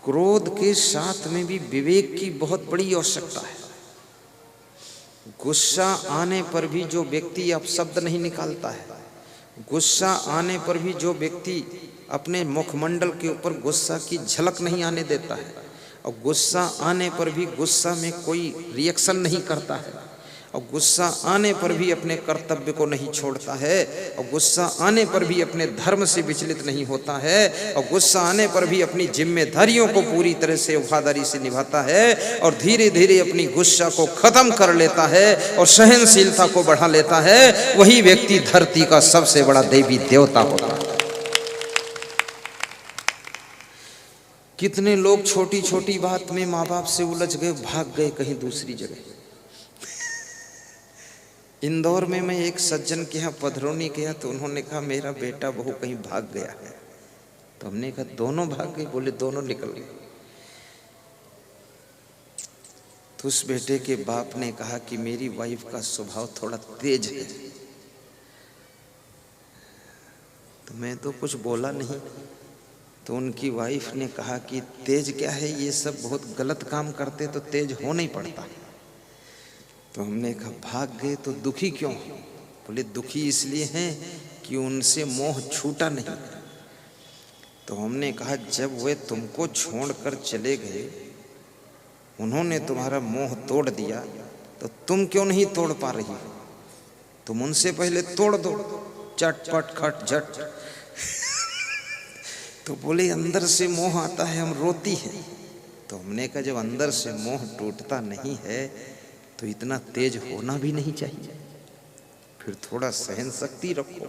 क्रोध के साथ में भी विवेक की बहुत बड़ी आवश्यकता है। गुस्सा आने पर भी जो व्यक्ति अपशब्द नहीं निकालता है, गुस्सा आने पर भी जो व्यक्ति अपने मुखमंडल के ऊपर गुस्सा की झलक नहीं आने देता है, और गुस्सा आने पर भी गुस्सा में कोई रिएक्शन नहीं करता है, और गुस्सा आने पर भी अपने कर्तव्य को नहीं छोड़ता है, और गुस्सा आने पर भी अपने धर्म से विचलित नहीं होता है, और गुस्सा आने पर भी अपनी जिम्मेदारियों को पूरी तरह से वफादारी से निभाता है, और धीरे धीरे अपनी गुस्सा को खत्म कर लेता है और सहनशीलता को बढ़ा लेता है, वही व्यक्ति धरती का सबसे बड़ा देवी देवता होता है। कितने लोग छोटी छोटी बात में माँ बाप से उलझ गए, भाग गए कहीं दूसरी जगह। इंदौर में मैं एक सज्जन के यहाँ पधरौनी गया तो उन्होंने कहा मेरा बेटा बहू कहीं भाग गया है। तो हमने कहा दोनों भाग गए? बोले दोनों निकल गए। तो उस बेटे के बाप ने कहा कि मेरी वाइफ का स्वभाव थोड़ा तेज है। तो मैं तो कुछ बोला नहीं। तो उनकी वाइफ ने कहा कि तेज क्या है, ये सब बहुत गलत काम करते तो तेज हो नहीं पड़ता। तो हमने कहा भाग गए तो दुखी क्यों? बोले दुखी इसलिए हैं कि उनसे मोह छूटा नहीं। तो हमने कहा जब वे तुमको छोड़कर चले गए, उन्होंने तुम्हारा मोह तोड़ दिया, तो तुम क्यों नहीं तोड़ पा रही हो? तुम उनसे पहले तोड़ दो, चटपट खट झट। तो बोले अंदर से मोह आता है, हम रोती हैं। तो हमने कहा जब अंदर से मोह टूटता नहीं है तो इतना तेज होना भी नहीं चाहिए, फिर थोड़ा सहन शक्ति रखो।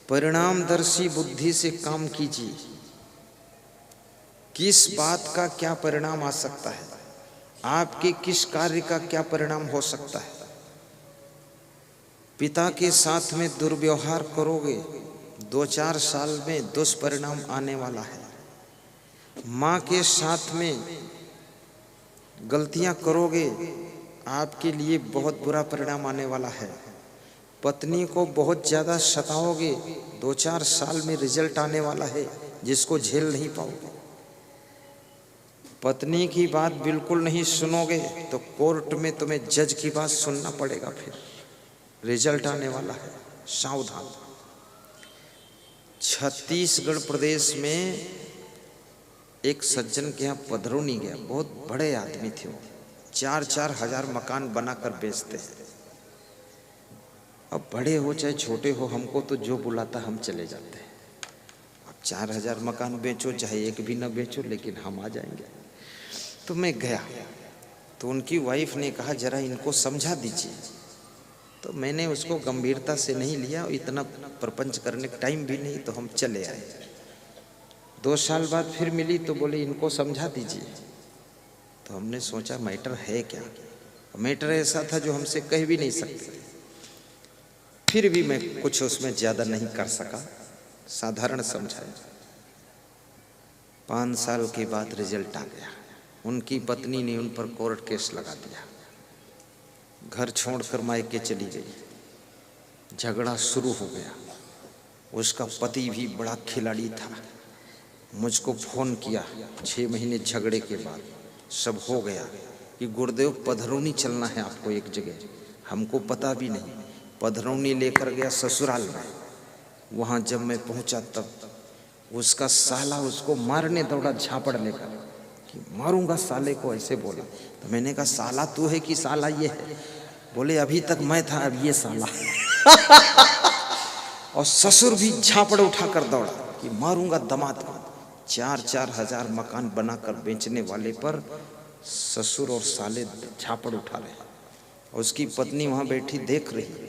परिणामदर्शी बुद्धि से काम कीजिए। किस बात का क्या परिणाम आ सकता है, आपके किस कार्य का क्या परिणाम हो सकता है। पिता के साथ में दुर्व्यवहार करोगे, 2-4 साल में दुष्परिणाम आने वाला है। माँ के साथ में गलतियां करोगे, आपके लिए बहुत बुरा परिणाम आने वाला है। पत्नी को बहुत ज़्यादा सताओगे, 2-4 साल में रिजल्ट आने वाला है जिसको झेल नहीं पाओगे। पत्नी की बात बिल्कुल नहीं सुनोगे तो कोर्ट में तुम्हें जज की बात सुनना पड़ेगा, फिर रिजल्ट आने वाला है, सावधान। छत्तीसगढ़ प्रदेश में एक सज्जन के यहाँ पधरौनी गया, बहुत बड़े आदमी थे वो, 4-4 हजार मकान बनाकर बेचते हैं। अब बड़े हो चाहे छोटे हो, हमको तो जो बुलाता हम चले जाते हैं। अब 4,000 मकान बेचो चाहे एक भी न बेचो, लेकिन हम आ जाएंगे। तो मैं गया तो उनकी वाइफ ने कहा जरा इनको समझा दीजिए। तो मैंने उसको गंभीरता से नहीं लिया, इतना प्रपंच करने का टाइम भी नहीं, तो हम चले आए। 2 साल बाद फिर मिली तो बोले इनको समझा दीजिए। तो हमने सोचा मैटर है क्या। मैटर ऐसा था जो हमसे कह भी नहीं सकते। फिर भी मैं कुछ उसमें ज़्यादा नहीं कर सका, साधारण समझाया। 5 साल के बाद रिजल्ट आ गया। उनकी पत्नी ने उन पर कोर्ट केस लगा दिया, घर छोड़कर मायके चली गई। झगड़ा शुरू हो गया। उसका पति भी बड़ा खिलाड़ी था, मुझको फ़ोन किया 6 महीने झगड़े के बाद। सब हो गया कि गुरुदेव पधरौनी चलना है आपको एक जगह। हमको पता भी नहीं। पधरौनी लेकर गया ससुराल में। वहाँ जब मैं पहुँचा तब उसका साला उसको मारने दौड़ा झापड़ लेकर कि मारूंगा साले को, ऐसे बोला। तो मैंने कहा साला तू है कि साला ये है? बोले अभी तक मैं था, अब ये साला। और ससुर भी झापड़ उठाकर दौड़ा कि मारूंगा दामाद को। 4-4 हजार मकान बनाकर बेचने वाले पर ससुर और साले झापड़ उठा रहे। और उसकी पत्नी वहाँ बैठी देख रही।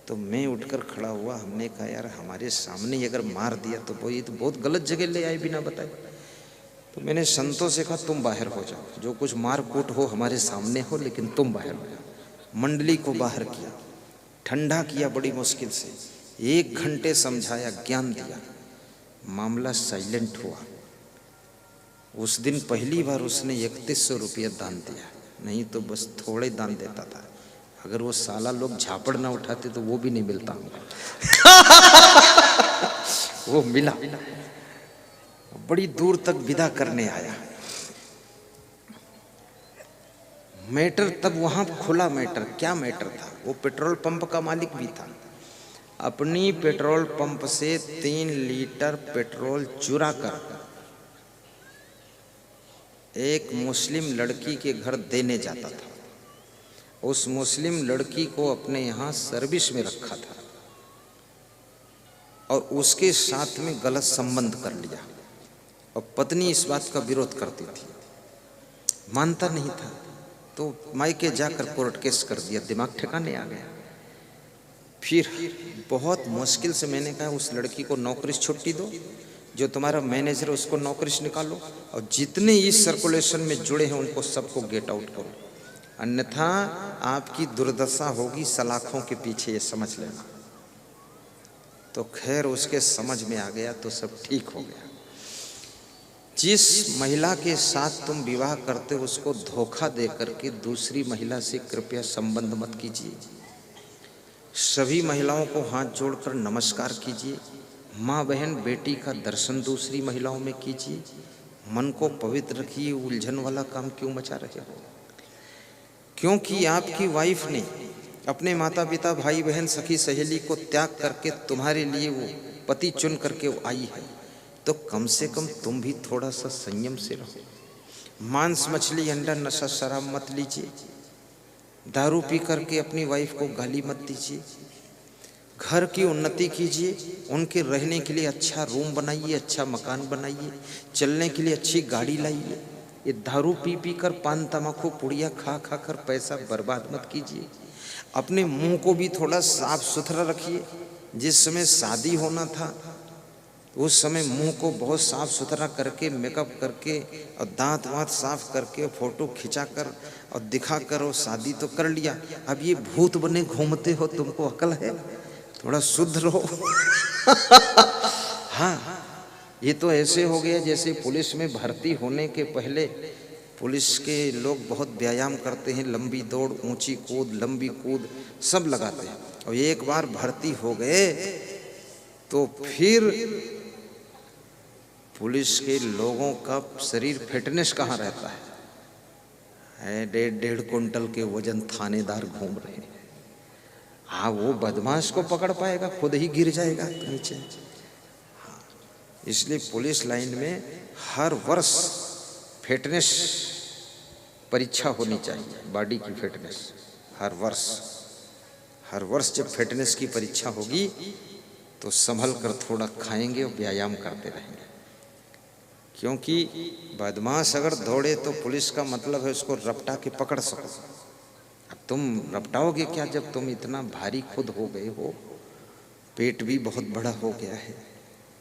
तो मैं उठकर खड़ा हुआ। हमने कहा यार हमारे सामने ही अगर मार दिया तो वो ये तो बहुत गलत जगह ले आए बिना बताए। तो मैंने संतों से कहा तुम बाहर हो जाओ, जो कुछ मार कूट हो हमारे सामने हो, लेकिन तुम बाहर हो जाओ। मंडली को बाहर किया, ठंडा किया बड़ी मुश्किल से। 1 घंटे समझाया, ज्ञान दिया, मामला साइलेंट हुआ। उस दिन पहली बार उसने 3100 रुपया दान दिया, नहीं तो बस थोड़े दान देता था। अगर वो साला लोग झापड़ ना उठाते तो वो भी नहीं मिलता। वो मिला। बड़ी दूर तक विदा करने आया। मैटर तब वहां खुला मैटर, क्या मैटर था? वो पेट्रोल पंप का मालिक भी था। अपनी पेट्रोल पंप से 3 लीटर पेट्रोल चुरा कर एक मुस्लिम लड़की के घर देने जाता था। उस मुस्लिम लड़की को अपने यहाँ सर्विस में रखा था और उसके साथ में गलत संबंध कर लिया। और पत्नी इस बात का विरोध करती थी, मानता नहीं था, तो मायके जाकर कोर्ट केस कर दिया, दिमाग ठिकाने आ गया। फिर बहुत मुश्किल से मैंने कहा उस लड़की को नौकरी से छुट्टी दो, जो तुम्हारा मैनेजर उसको नौकरी से निकालो, और जितने इस सर्कुलेशन में जुड़े हैं उनको सबको गेट आउट करो, अन्यथा आपकी दुर्दशा होगी सलाखों के पीछे, ये समझ लेना। तो खैर उसके समझ में आ गया तो सब ठीक हो गया। जिस महिला के साथ तुम विवाह करते हो उसको धोखा दे करके दूसरी महिला से कृपया संबंध मत कीजिए। सभी महिलाओं को हाथ जोड़कर नमस्कार कीजिए। माँ बहन बेटी का दर्शन दूसरी महिलाओं में कीजिए। मन को पवित्र रखिए, उलझन वाला काम क्यों मचा रहे हो? क्योंकि आपकी वाइफ ने अपने माता पिता भाई बहन सखी सहेली को त्याग करके तुम्हारे लिए वो पति चुन करके वो आई है, तो कम से कम तुम भी थोड़ा सा संयम से रहो। मांस मछली अंडा नशा शराब मत लीजिए। दारू पी करके अपनी वाइफ को गाली मत दीजिए। घर की उन्नति कीजिए, उनके रहने के लिए अच्छा रूम बनाइए, अच्छा मकान बनाइए, चलने के लिए अच्छी गाड़ी लाइए। ये दारू पी पी कर पान तमाकू पुड़िया खा खा कर पैसा बर्बाद मत कीजिए। अपने मुंह को भी थोड़ा साफ सुथरा रखिए। जिस समय शादी होना था उस समय मुंह को बहुत साफ सुथरा करके मेकअप करके और दांत वांत साफ करके फोटो खिंचा कर और दिखा कर और शादी तो कर लिया। अब ये भूत बने घूमते हो, तुमको अकल है? थोड़ा शुद्ध रहो। हाँ, ये तो ऐसे हो गया जैसे पुलिस में भर्ती होने के पहले पुलिस के लोग बहुत व्यायाम करते हैं, लंबी दौड़, ऊंची कूद, लंबी कूद सब लगाते हैं, और एक बार भर्ती हो गए तो फिर पुलिस के लोगों का शरीर फिटनेस कहाँ रहता है? 1.5 कुंटल के वजन थानेदार घूम रहे हैं। हाँ, वो बदमाश को पकड़ पाएगा? खुद ही गिर जाएगा नीचे। इसलिए पुलिस लाइन में हर वर्ष फिटनेस परीक्षा होनी चाहिए, बॉडी की फिटनेस। हर वर्ष जब फिटनेस की परीक्षा होगी तो संभल कर थोड़ा खाएंगे और व्यायाम करते रहेंगे। क्योंकि बदमाश अगर दौड़े तो पुलिस का मतलब है उसको रपटा के पकड़ सको। अब तुम रपटाओगे क्या जब तुम इतना भारी खुद हो गए हो, पेट भी बहुत बड़ा हो गया है।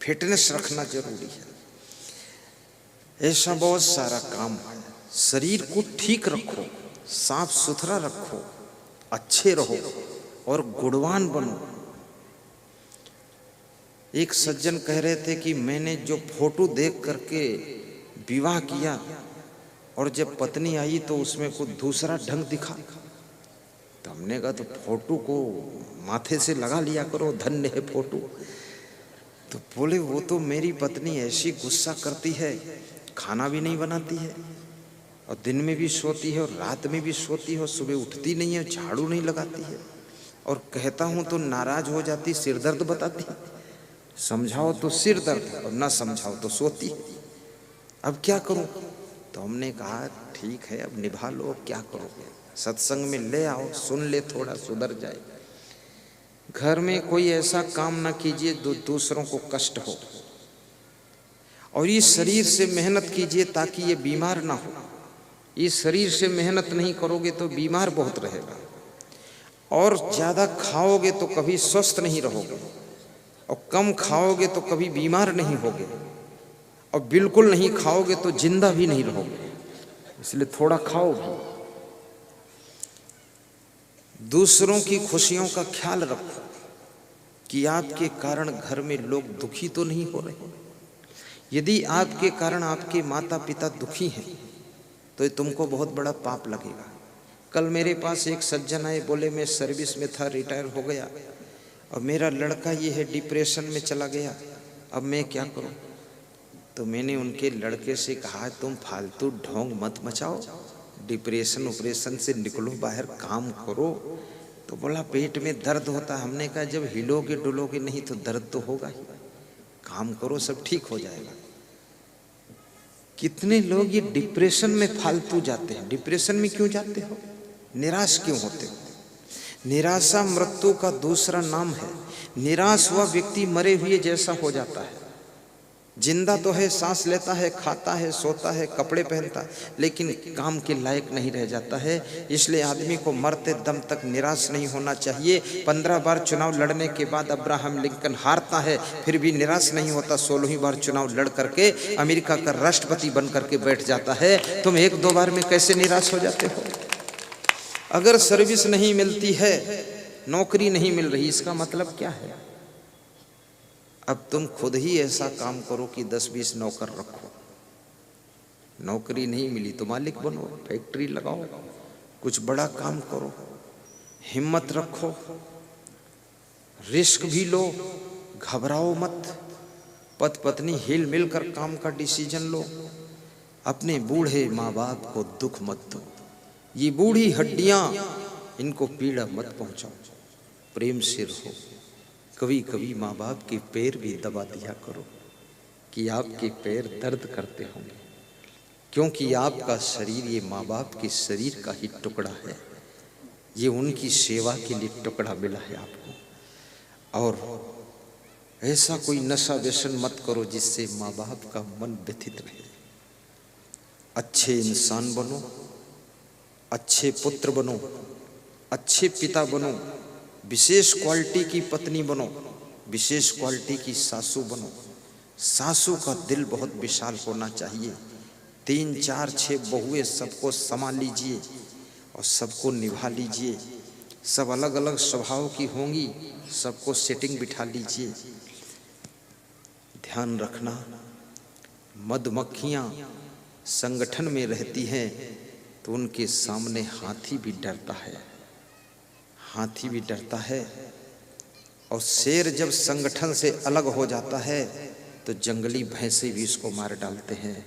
फिटनेस रखना जरूरी है। ऐसा बहुत सारा काम है। शरीर को ठीक रखो, साफ सुथरा रखो, अच्छे रहो और गुणवान बनो। एक सज्जन कह रहे थे कि मैंने जो फोटो देख करके विवाह किया और जब पत्नी आई तो उसमें कुछ दूसरा ढंग दिखा। तो हमने कहा तो फोटो को माथे से लगा लिया करो, धन्य है फोटो। तो बोले वो तो मेरी पत्नी ऐसी गुस्सा करती है, खाना भी नहीं बनाती है और दिन में भी सोती है और रात में भी सोती है और सुबह उठती नहीं है, झाड़ू नहीं लगाती है, और कहता हूँ तो नाराज हो जाती, सिर दर्द बताती। समझाओ तो सिर दर्द और ना समझाओ तो सोती। अब क्या करूं? तो हमने कहा ठीक है, अब निभा लो, अब क्या करोगे? सत्संग में ले आओ, सुन ले, थोड़ा सुधर जाए। घर में कोई ऐसा काम ना कीजिए जो दूसरों को कष्ट हो, और इस शरीर से मेहनत कीजिए ताकि ये बीमार ना हो। इस शरीर से मेहनत नहीं करोगे तो बीमार बहुत रहेगा, और ज्यादा खाओगे तो कभी स्वस्थ नहीं रहोगे, और कम खाओगे तो कभी बीमार नहीं होगे, और बिल्कुल नहीं खाओगे तो जिंदा भी नहीं रहोगे। इसलिए थोड़ा खाओ भी। दूसरों की खुशियों का ख्याल रखो कि आपके कारण घर में लोग दुखी तो नहीं हो रहे। यदि आपके कारण आपके माता पिता दुखी हैं तो ये तुमको बहुत बड़ा पाप लगेगा। कल मेरे पास एक सज्जन आए, बोले मैं सर्विस में था, रिटायर हो गया और मेरा लड़का ये है डिप्रेशन में चला गया, अब मैं क्या करूं? तो मैंने उनके लड़के से कहा, तुम फालतू ढोंग मत मचाओ, डिप्रेशन ऑपरेशन से निकलो, बाहर काम करो। तो बोला पेट में दर्द होता। हमने कहा जब हिलोगे डुलोगे नहीं तो दर्द तो होगा ही, काम करो सब ठीक हो जाएगा। कितने लोग ये डिप्रेशन में फालतू जाते हैं। डिप्रेशन में क्यों जाते हो? निराश क्यों होते हो? निराशा मृत्यु का दूसरा नाम है। निराश हुआ व्यक्ति मरे हुए जैसा हो जाता है। जिंदा तो है, सांस लेता है, खाता है, सोता है, कपड़े पहनता है, लेकिन काम के लायक नहीं रह जाता है। इसलिए आदमी को मरते दम तक निराश नहीं होना चाहिए। 15 बार चुनाव लड़ने के बाद अब्राहम लिंकन हारता है, फिर भी निराश नहीं होता। 16वीं बार चुनाव लड़ करके अमेरिका का राष्ट्रपति बन करके बैठ जाता है। तुम 1-2 बार में कैसे निराश हो जाते हो? अगर सर्विस नहीं मिलती है, नौकरी नहीं मिल रही, इसका मतलब क्या है? अब तुम खुद ही ऐसा काम करो कि 10-20 नौकर रखो। नौकरी नहीं मिली तो मालिक बनो, फैक्ट्री लगाओ, कुछ बड़ा काम करो, हिम्मत रखो, रिस्क भी लो, घबराओ मत। पति पत्नी हिल मिल कर काम का डिसीजन लो। अपने बूढ़े माँ बाप को दुख मत दो। ये बूढ़ी हड्डियां, इनको पीड़ा मत पहुंचाओ, प्रेम से रहो। कभी कभी माँ बाप के पैर भी दबा दिया करो कि आपके पैर दर्द करते होंगे, क्योंकि आपका शरीर ये माँ बाप के शरीर का ही टुकड़ा है। ये उनकी सेवा के लिए टुकड़ा मिला है आपको। और ऐसा कोई नशा व्यसन मत करो जिससे माँ बाप का मन व्यथित रहे। अच्छे इंसान बनो, अच्छे पुत्र बनो, अच्छे पिता बनो, विशेष क्वालिटी की पत्नी बनो, विशेष क्वालिटी की सासू बनो। सासू का दिल बहुत विशाल होना चाहिए। 3, 4, 6 बहुएं सबको संभाल लीजिए और सबको निभा लीजिए। सब अलग अलग स्वभाव की होंगी, सबको सेटिंग बिठा लीजिए। ध्यान रखना, मधुमक्खियां संगठन में रहती हैं तो उनके सामने हाथी भी डरता है, हाथी भी डरता है। और शेर जब संगठन से अलग हो जाता है तो जंगली भैंसे भी इसको मार डालते हैं,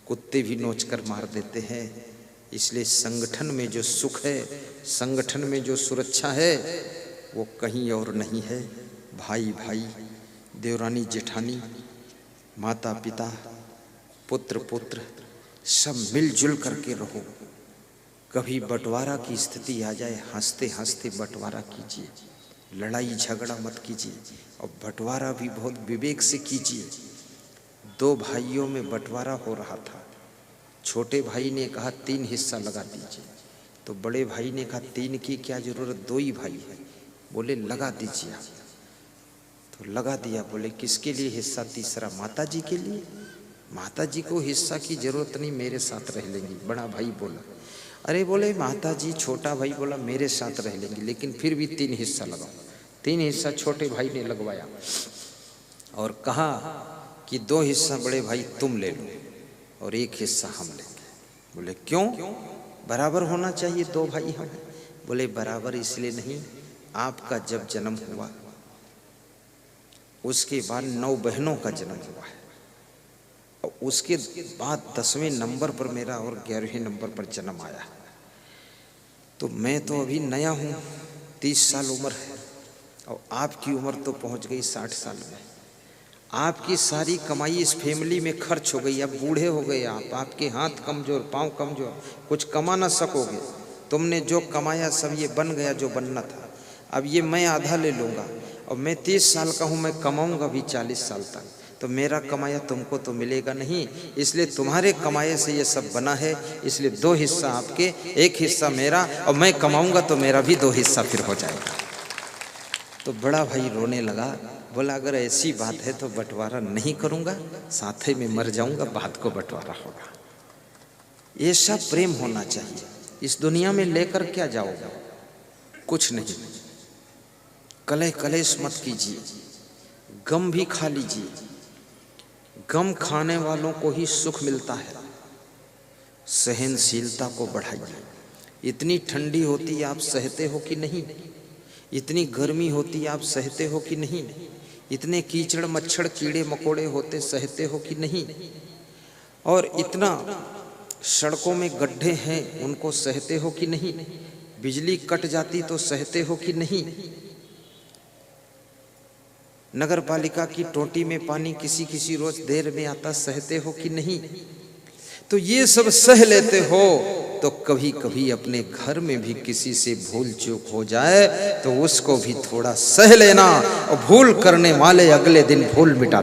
कुत्ते भी नोचकर मार देते हैं। इसलिए संगठन में जो सुख है, संगठन में जो सुरक्षा है, वो कहीं और नहीं है। भाई भाई, देवरानी जेठानी, माता पिता, पुत्र पुत्र, सब मिलजुल करके रहो। कभी बंटवारा की स्थिति आ जाए, हंसते हंसते बंटवारा कीजिए, लड़ाई झगड़ा मत कीजिए। और बंटवारा भी बहुत विवेक से कीजिए। 2 भाइयों में बंटवारा हो रहा था। छोटे भाई ने कहा 3 हिस्सा लगा दीजिए, तो बड़े भाई ने कहा 3 की क्या जरूरत, 2 ही भाई है। बोले लगा दीजिए आप। तो लगा दिया। बोले किसके लिए हिस्सा तीसरा? माता जी के लिए। माता जी को हिस्सा की जरूरत नहीं, मेरे साथ रह लेंगी। बड़ा भाई बोला, अरे बोले माता जी, छोटा भाई बोला मेरे साथ रह लेंगे, लेकिन फिर भी 3 हिस्सा लगाओ। 3 हिस्सा छोटे भाई ने लगवाया और कहा कि 2 हिस्सा बड़े भाई तुम ले लो और 1 हिस्सा हम लेंगे। बोले क्यों? बराबर होना चाहिए, 2 भाई हम। बोले बराबर इसलिए नहीं, आपका जब जन्म हुआ उसके बाद 9 बहनों का जन्म हुआ है, और उसके बाद 10वें नंबर पर मेरा और 11वें नंबर पर जन्म आया। तो मैं तो अभी नया हूँ, 30 साल उम्र है, और आपकी उम्र तो पहुँच गई 60 साल में। आपकी सारी कमाई इस फैमिली में खर्च हो गई। अब बूढ़े हो गए आप, आपके हाथ कमजोर, पाँव कमजोर, कुछ कमा ना सकोगे। तुमने जो कमाया सब ये बन गया जो बनना था। अब ये मैं आधा ले लूँगा, और मैं 30 साल का हूँ, मैं कमाऊँगा भी 40 साल तक, तो मेरा कमाया तुमको तो मिलेगा नहीं। इसलिए तुम्हारे कमाए से ये सब बना है। इसलिए 2 हिस्सा आपके, 1 हिस्सा मेरा, और मैं कमाऊँगा तो मेरा भी 2 हिस्सा फिर हो जाएगा। तो बड़ा भाई रोने लगा। बोला अगर ऐसी बात है तो बंटवारा नहीं करूँगा, साथ ही में मर जाऊँगा, बात को बंटवारा होगा। ये सब प्रेम होना चाहिए। इस दुनिया में लेकर क्या जाओगे? कुछ नहीं। कलेह कलेश मत कीजिए, गम भी खा लीजिए। गम खाने वालों को ही सुख मिलता है। सहनशीलता को बढ़ाइए। इतनी ठंडी होती आप सहते हो कि नहीं? इतनी गर्मी होती आप सहते हो कि नहीं? इतने कीचड़ मच्छर कीड़े मकोड़े होते सहते हो कि नहीं? और इतना सड़कों में गड्ढे हैं उनको सहते हो कि नहीं? बिजली कट जाती तो सहते हो कि नहीं? नगर पालिका की टोटी में पानी किसी किसी रोज देर में आता सहते हो कि नहीं? तो ये सब सह लेते हो, तो कभी कभी अपने घर में भी किसी से भूल चूक हो जाए तो उसको भी थोड़ा सह लेना, और भूल करने वाले अगले दिन भूल मिटा